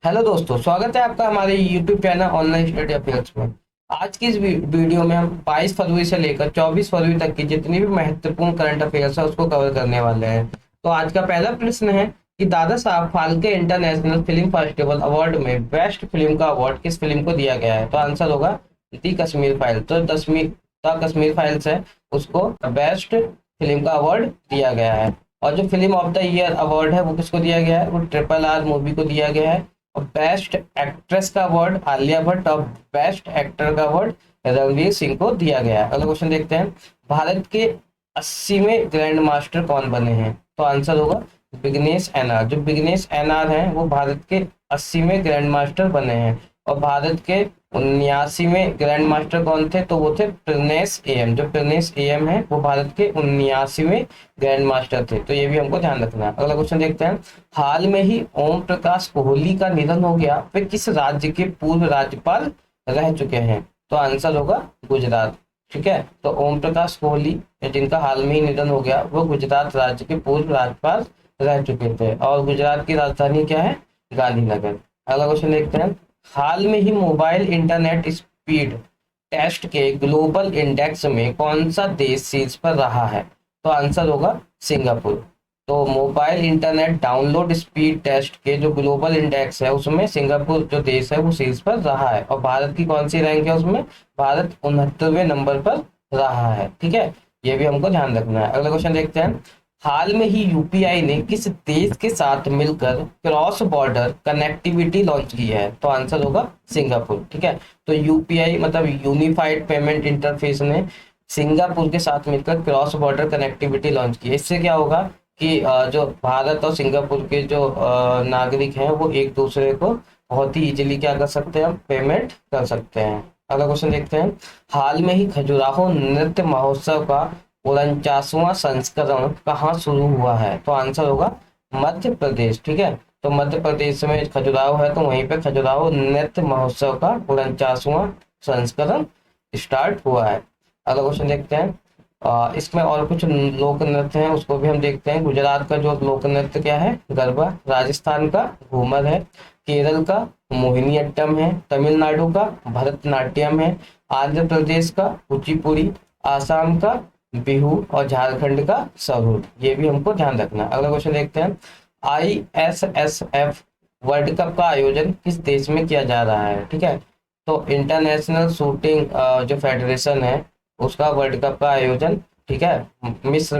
Hello दोस्तों, स्वागत है आपका हमारे YouTube channel online study affairs में। आज की इस वीडियो में हम 22 फरवरी से लेकर 24 फरवरी तक की जितनी भी महत्वपूर्ण करंट अफेयर्स है उसको कवर करने वाले हैं। तो आज का पहला प्रश्न है कि Dada Saheb Phalke international film festival award में बेस्ट फिल्म का अवार्ड किस फिल्म को दिया गया है? तो आंसर होगा दी कश्मीर फाइल। तो द कश्मीर फाइल्स है, उसको बेस्ट फिल्म का अवार्ड दिया गया है। और जो film of the year award है वो किसको दिया गया है? वो RRR मूवी को दिया गया है। और बेस्ट एक्ट्रेस का अवार्ड आलिया भट्ट और बेस्ट एक्टर का अवार्ड रणवीर सिंह को दिया गया है। अगला क्वेश्चन देखते हैं, भारत के 80वें ग्रैंड मास्टर कौन बने हैं? तो आंसर होगा विग्नेश एनआर। जो विग्नेश एनआर हैं वो भारत के 80वें ग्रैंड मास्टर बने हैं। और भारत के 79वें ग्रैंड मास्टर कौन थे? तो वो थे प्रनेश एएम। जो प्रनेश एएम है वो भारत के 79वें ग्रैंड मास्टर थे। तो ये भी हमको ध्यान रखना है। अगला क्वेश्चन देखते हैं, हाल में ही ओम प्रकाश कोहली का निधन हो गया, वे किस राज्य के पूर्व राज्यपाल रह चुके हैं? तो आंसर होगा गुजरात। ठीक है, तो ओम प्रकाश कोहली जिनका हाल में ही निधन हो गया वो गुजरात राज्य के पूर्व राज्यपाल रह चुके थे। और गुजरात की राजधानी क्या है? गांधीनगर। अगला क्वेश्चन देखते हैं, हाल में ही मोबाइल इंटरनेट स्पीड टेस्ट के ग्लोबल इंडेक्स में कौन सा देश शीर्ष पर रहा है? तो आंसर होगा सिंगापुर। तो mobile internet download speed test के जो ग्लोबल इंडेक्स है उसमें सिंगापुर जो देश है वो शीर्ष पर रहा है। और भारत की कौन सी रैंक है उसमें? भारत 69वें नंबर पर रहा है। ठीक है, ये भी हमको ध्यान रखना है। अगला क्वेश्चन देखते हैं, हाल में ही यूपीआई ने किस देश के साथ मिलकर क्रॉस बॉर्डर कनेक्टिविटी लॉन्च की है? तो आंसर होगा सिंगापुर। ठीक है, तो यूपीआई मतलब यूनिफाइड पेमेंट इंटरफेस ने सिंगापुर के साथ मिलकर क्रॉस बॉर्डर कनेक्टिविटी लॉन्च की है। इससे क्या होगा कि जो भारत और सिंगापुर के जो नागरिक हैं वो एक दूसरे को बहुत ही इजीली क्या कर सकते हैं? पेमेंट कर सकते हैं। अगला क्वेश्चन देखते हैं, हाल में ही खजुराहो नृत्य महोत्सव का 49वां संस्करण कहाँ शुरू हुआ है? तो आंसर होगा मध्य प्रदेश। ठीक है, तो मध्य प्रदेश में खजुराहो है तो वहीं पे खजुराहो नृत्य महोत्सव का 49वां संस्करण स्टार्ट हुआ है। अगला क्वेश्चन देखते हैं, इसमें और कुछ लोक नृत्य हैं उसको भी हम देखते हैं। गुजरात का जो लोक नृत्य क्या है? गरबा। राजस्थान का घूमर है। केरल का मोहिनी अट्टम है। तमिलनाडु का भरतनाट्यम है। आंध्र प्रदेश का कुचिपुड़ी। आसाम का बिहू और झारखंड का सरूद। ये भी हमको ध्यान रखना है। अगला क्वेश्चन देखते हैं, ISSF वर्ल्ड कप का आयोजन किस देश में किया जा रहा है? ठीक है, तो इंटरनेशनल शूटिंग जो फेडरेशन है उसका वर्ल्ड कप का आयोजन, ठीक है, मिस्र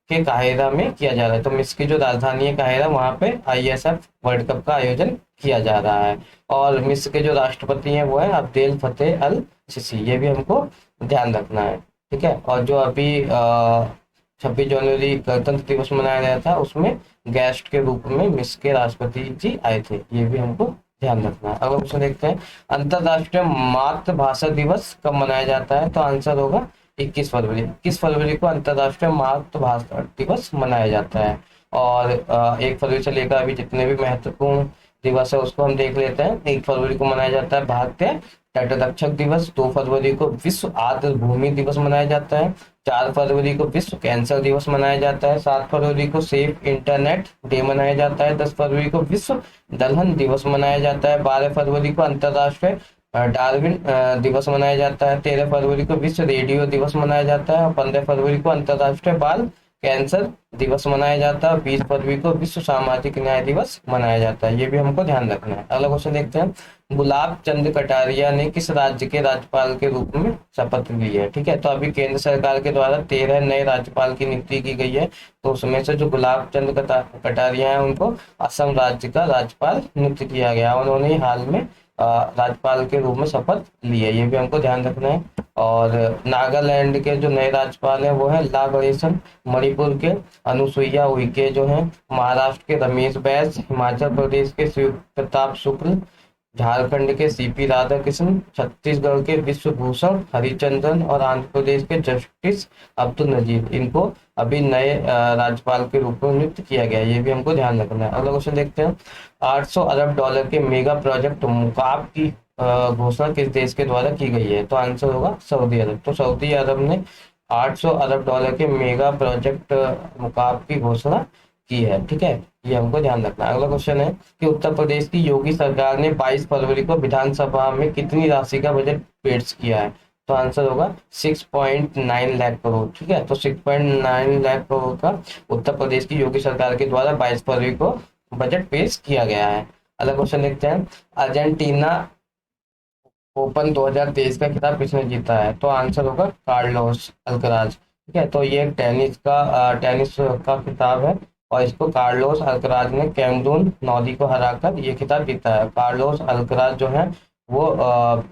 के काहिरा में किया जा रहा है। तो मिस्र की जो राजधानी है काहिरा, वहां पे ISF वर्ल्ड कप का आयोजन किया जा रहा है। और मिस्र के जो राष्ट्रपति हैं वो है अब्देल फतेह अल सिसी। ये भी हमको ध्यान रखना है। ठीक है, और जो अभी 26 जनवरी गणतंत्र दिवस मनाया गया था उसमें गेस्ट के रूप में मिस्र के राष्ट्रपति जी आए थे। ये भी हमको ध्यान रखना है। अगला क्वेश्चन देखते हैं, अंतरराष्ट्रीय मातृभाषा दिवस कब मनाया जाता है? तो आंसर होगा 21 फरवरी। 21 फरवरी को अंतरराष्ट्रीय मातृभाषा दिवस मनाया जाता है। और 1 फरवरी से लेकर अभी जितने भी महत्वपूर्ण दिवस है उसको हम देख लेते हैं। 1 फरवरी को मनाया जाता है भारतीय तटरक्षक दिवस। 2 फरवरी को विश्व आर्द्र भूमि दिवस मनाया जाता है। 4 फरवरी को विश्व कैंसर दिवस मनाया जाता है। 7 फरवरी को सेफ इंटरनेट डे मनाया जाता है। 10 फरवरी को विश्व दलहन दिवस मनाया जाता है। 12 फरवरी को अंतरराष्ट्रीय डार्विन दिवस मनाया जाता है। 13 फरवरी को विश्व रेडियो दिवस मनाया जाता है। और 15 फरवरी को अंतरराष्ट्रीय बाल कैंसर दिवस मनाया जाता है। 20 फरवरी को विश्व सामाजिक न्याय दिवस मनाया जाता है। ये भी हमको ध्यान रखना है। अगला क्वेश्चन देखते हैं, गुलाब चंद कटारिया ने किस राज्य के राज्यपाल के रूप में शपथ ली है? ठीक है, तो अभी केंद्र सरकार के द्वारा 13 नए राज्यपाल की नियुक्ति की गई है। तो उसमें से जो गुलाब चंद कटारिया है उनको असम राज्य का राज्यपाल नियुक्त किया गया। उन्होंने हाल में राज्यपाल के रूप में शपथ ली है। ये भी हमको ध्यान रखना है। और नागालैंड के जो नए राज्यपाल हैं वो है ला गणेशन। मणिपुर के अनुसुईया उइके जो हैं। महाराष्ट्र के रमेश बैस। हिमाचल प्रदेश के शिव प्रताप शुक्ल। झारखंड के CP राधाकृष्ण। छत्तीसगढ़ के विश्वभूषण हरिचंदन। और आंध्र प्रदेश के जस्टिस अब्दुल नजीर। इनको अभी नए राज्यपाल के रूप में नियुक्त किया गया है। ये भी हमको ध्यान रखना है। अगला क्वेश्चन देखते हैं, $800 अरब के मेगा प्रोजेक्ट मुकाब की घोषणा किस देश के द्वारा की गई है? तो आंसर होगा सऊदी अरब। तो सऊदी अरब ने $800 अरब के मेगा प्रोजेक्ट मुकाब की घोषणा की है। ठीक है, ये हमको ध्यान रखना है। अगला क्वेश्चन है कि उत्तर प्रदेश की योगी सरकार ने 22 फरवरी को विधानसभा में कितनी राशि का बजट पेश किया है? तो आंसर होगा 6.9 लाख करोड़। ठीक है, तो 6.9 लाख करोड़ का उत्तर प्रदेश की योगी सरकार के द्वारा 22 फरवरी को बजट पेश किया गया है। अगला क्वेश्चन देखते हैं, अर्जेंटीना ओपन 2023 का खिताब किसने जीता है? तो आंसर होगा कार्लोस अल्कराज। ठीक है, तो ये टेनिस का खिताब है और इसको कार्लोस अल्कराज ने कैमरून नॉरी को हराकर ये खिताब जीता है। कार्लोस अल्कराज जो है वो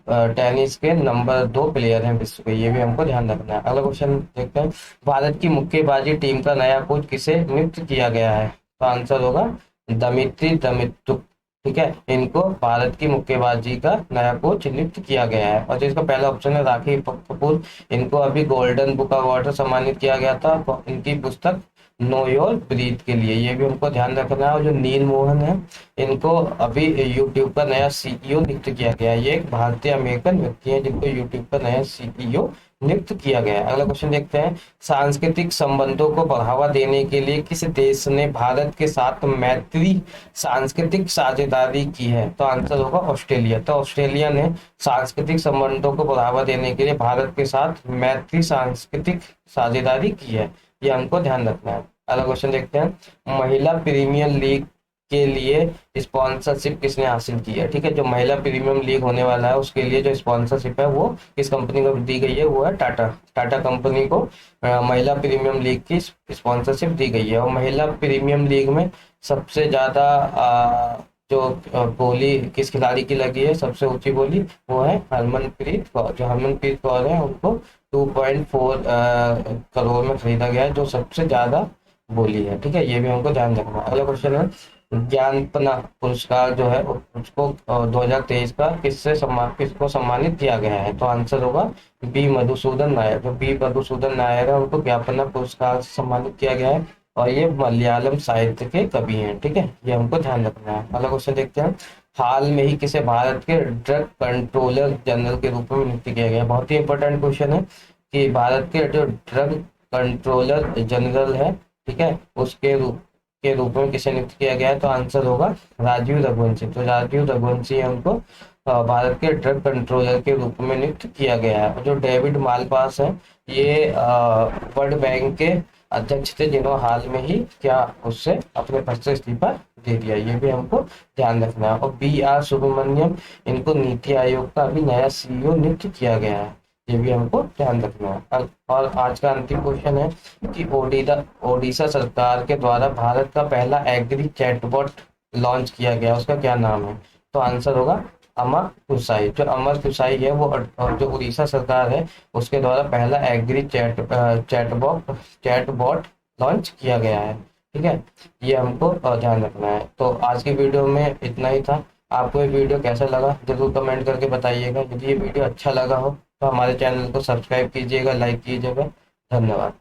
टेनिस के नंबर 2 प्लेयर हैं विश्व के, ये भी हमको ध्यान रखना है। अगला क्वेश्चन देखते हैं, भारत की मुक्केबाजी टीम का नया कोच किसे नियुक्त किया गया है? तो आंसर होगा दमित्री दमित्रुक। ठीक है, इनको भारत की मुक्केबाजी का नया कोच नियुक्त किया गया है। और जो इसका पहला ऑप्शन है राखी कपूर, इनको अभी गोल्डन बुक अवार्ड से सम्मानित किया गया था इनकी पुस्तक नो योर ब्रीथ के लिए, ये भी हमको ध्यान रखना है। और जो नील मोहन है, इनको अभी यूट्यूब का नया सीईओ नियुक्त किया गया है। ये एक भारतीय अमेरिकन व्यक्ति है जिनको यूट्यूब का नया सीईओ नियुक्त किया गया है। अगला क्वेश्चन देखते हैं, सांस्कृतिक संबंधों को बढ़ावा देने के लिए किस देश ने भारत के साथ मैत्री सांस्कृतिक साझेदारी की है? तो आंसर होगा ऑस्ट्रेलिया। तो ऑस्ट्रेलिया ने सांस्कृतिक संबंधों को बढ़ावा देने के लिए भारत के साथ मैत्री सांस्कृतिक साझेदारी की है, ये हमको ध्यान रखना है। अगला क्वेश्चन देखते हैं, महिला प्रीमियर लीग के लिए स्पॉन्सरशिप किसने हासिल की है? ठीक है, जो महिला प्रीमियम लीग होने वाला है उसके लिए जो स्पॉन्सरशिप है वो किस कंपनी को दी गई है? वो है टाटा। टाटा कंपनी को महिला प्रीमियम लीग की स्पॉन्सरशिप दी गई है। और महिला प्रीमियम लीग में सबसे ज्यादा जो बोली किस खिलाड़ी की लगी है, सबसे ऊंची बोली, वो है हरमनप्रीत कौर। जो हरमनप्रीत कौर है उनको 2.4 करोड़ में खरीदा गया है, जो सबसे ज्यादा बोली है। ठीक है, ये भी हमको ध्यान रखना है। अगला क्वेश्चन है, ज्ञानपना पुरस्कार जो है उसको 2023 का किसको सम्मानित किया गया है? तो आंसर होगा बी मधुसूदन नायर। जो बी मधुसूदन नायर है उनको ज्ञापना पुरस्कार से सम्मानित किया गया है और ये मलयालम साहित्य के कवि हैं। ठीक है, ये हमको ध्यान रखना है। अगला क्वेश्चन देखते हैं, हाल में ही किसे भारत के ड्रग कंट्रोलर जनरल के रूप में नियुक्त किया गया? बहुत ही इंपॉर्टेंट क्वेश्चन है कि भारत के जो ड्रग कंट्रोलर जनरल है, ठीक है, उसके रूप में किसे नियुक्त किया गया है? तो आंसर होगा राजीव रघुवंशी। तो राजीव रघुवंशी हमको भारत के ड्रग कंट्रोलर के रूप में नियुक्त किया गया है। और जो डेविड मालपास है, ये वर्ल्ड बैंक के अध्यक्ष थे जिन्होंने हाल में ही क्या उससे अपने पद से इस्तीफा दे दिया, ये भी हमको ध्यान रखना है। और बी आर सुब्रमण्यम, इनको नीति आयोग का अभी नया सीईओ नियुक्त किया गया है, ये भी हमको ध्यान रखना है। और आज का अंतिम क्वेश्चन है कि ओडिशा सरकार के द्वारा भारत का पहला एग्री चैटबॉट लॉन्च किया गया, उसका क्या नाम है? तो आंसर होगा अमर कुसाई। जो अमर कुसाई है वो जो उड़ीसा सरकार है उसके द्वारा पहला एग्री चैटबॉट लॉन्च किया गया है। ठीक है, ये हमको ध्यान रखना है। तो आज की वीडियो में इतना ही था। आपको ये वीडियो कैसा लगा जरूर कमेंट करके बताइएगा। यदि ये वीडियो अच्छा लगा हो तो हमारे चैनल को सब्सक्राइब कीजिएगा, लाइक कीजिएगा। धन्यवाद।